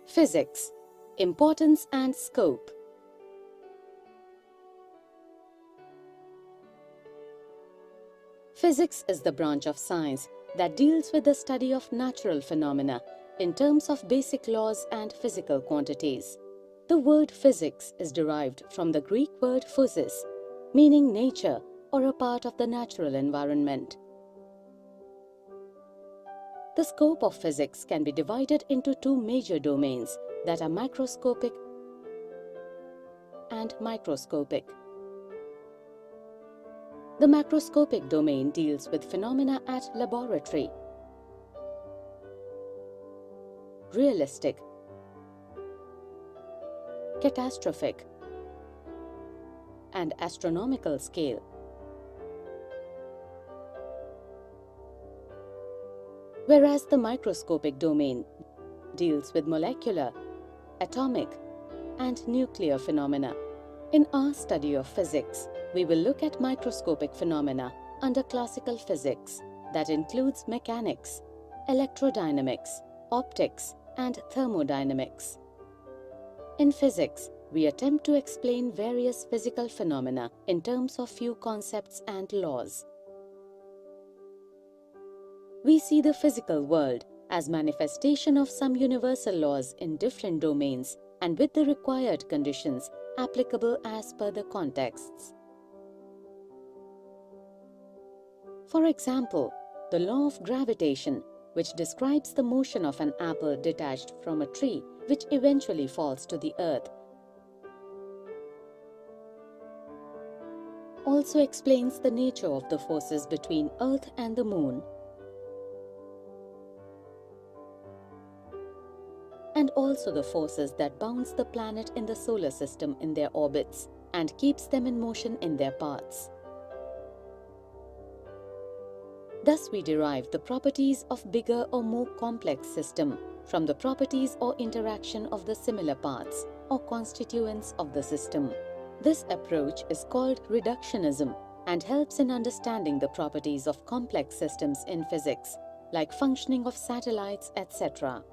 Physics: Importance and Scope. Physics is the branch of science that deals with the study of natural phenomena in terms of basic laws and physical quantities. The word physics is derived from the Greek word physis, meaning nature or a part of the natural environment. The scope of physics can be divided into two major domains that are macroscopic and microscopic. The macroscopic domain deals with phenomena at laboratory, realistic, catastrophic, and astronomical scale. Whereas the microscopic domain deals with molecular, atomic, and nuclear phenomena. In our study of physics, we will look at microscopic phenomena under classical physics that includes mechanics, electrodynamics, optics, and thermodynamics. In physics, we attempt to explain various physical phenomena in terms of few concepts and laws. We see the physical world as manifestation of some universal laws in different domains and with the required conditions applicable as per the contexts. For example, the law of gravitation, which describes the motion of an apple detached from a tree which eventually falls to the earth, also explains the nature of the forces between Earth and the Moon, and also the forces that bounce the planet in the solar system in their orbits and keeps them in motion in their paths. Thus, we derive the properties of bigger or more complex system from the properties or interaction of the similar parts or constituents of the system. This approach is called reductionism and helps in understanding the properties of complex systems in physics, like functioning of satellites, etc.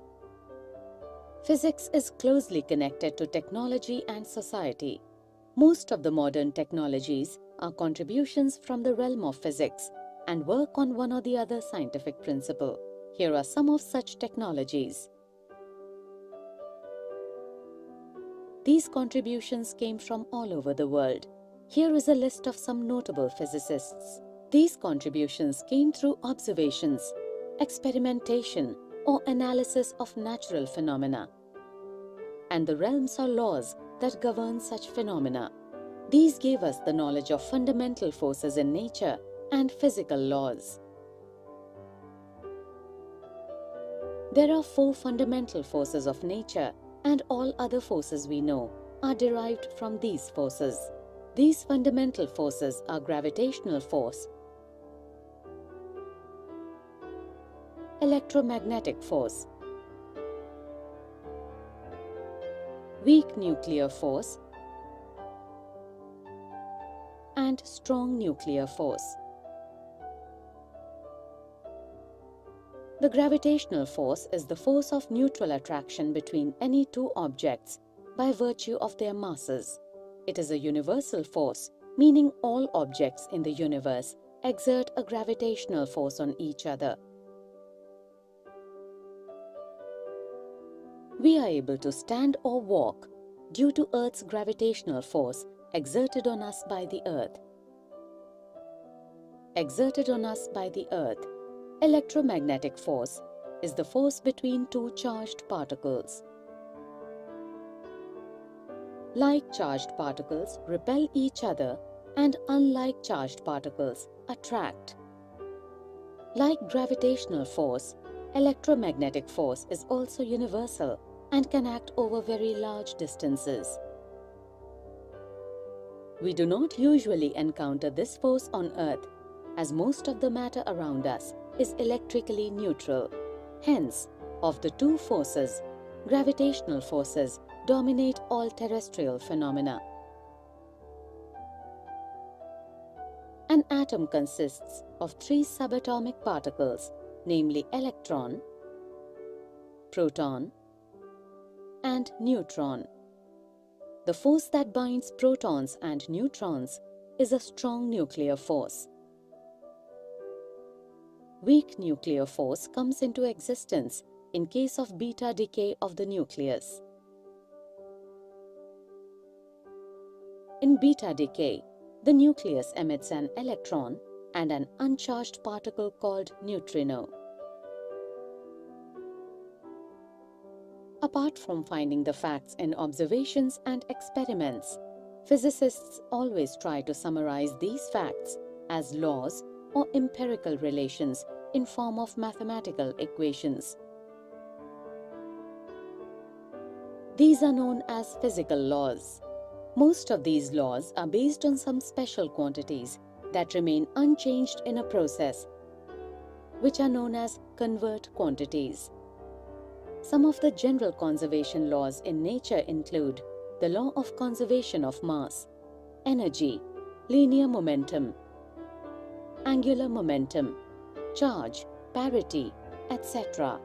Physics is closely connected to technology and society. Most of the modern technologies are contributions from the realm of physics and work on one or the other scientific principle. Here are some of such technologies. These contributions came from all over the world. Here is a list of some notable physicists. These contributions came through observations, experimentation, or analysis of natural phenomena, and the realms or laws that govern such phenomena. These gave us the knowledge of fundamental forces in nature and physical laws. There are 4 fundamental forces of nature, and all other forces we know are derived from these forces. These fundamental forces are gravitational force, electromagnetic force, weak nuclear force, and strong nuclear force. The gravitational force is the force of neutral attraction between any two objects by virtue of their masses. It is a universal force, meaning all objects in the universe exert a gravitational force on each other. We are able to stand or walk due to Earth's gravitational force exerted on us by the Earth. Exerted on us by the Earth. Electromagnetic force is the force between two charged particles. Like charged particles repel each other and unlike charged particles attract. Like gravitational force, electromagnetic force is also universal and can act over very large distances. We do not usually encounter this force on Earth, as most of the matter around us is electrically neutral. Hence, of the two forces, gravitational forces dominate all terrestrial phenomena. An atom consists of 3 subatomic particles, namely electron, proton, and neutron. The force that binds protons and neutrons is a strong nuclear force. Weak nuclear force comes into existence in case of beta decay of the nucleus. In beta decay, the nucleus emits an electron and an uncharged particle called neutrino. Apart from finding the facts in observations and experiments, physicists always try to summarize these facts as laws or empirical relations in form of mathematical equations. These are known as physical laws. Most of these laws are based on some special quantities that remain unchanged in a process, which are known as convert quantities. Some of the general conservation laws in nature include the law of conservation of mass, energy, linear momentum, angular momentum, charge, parity, etc.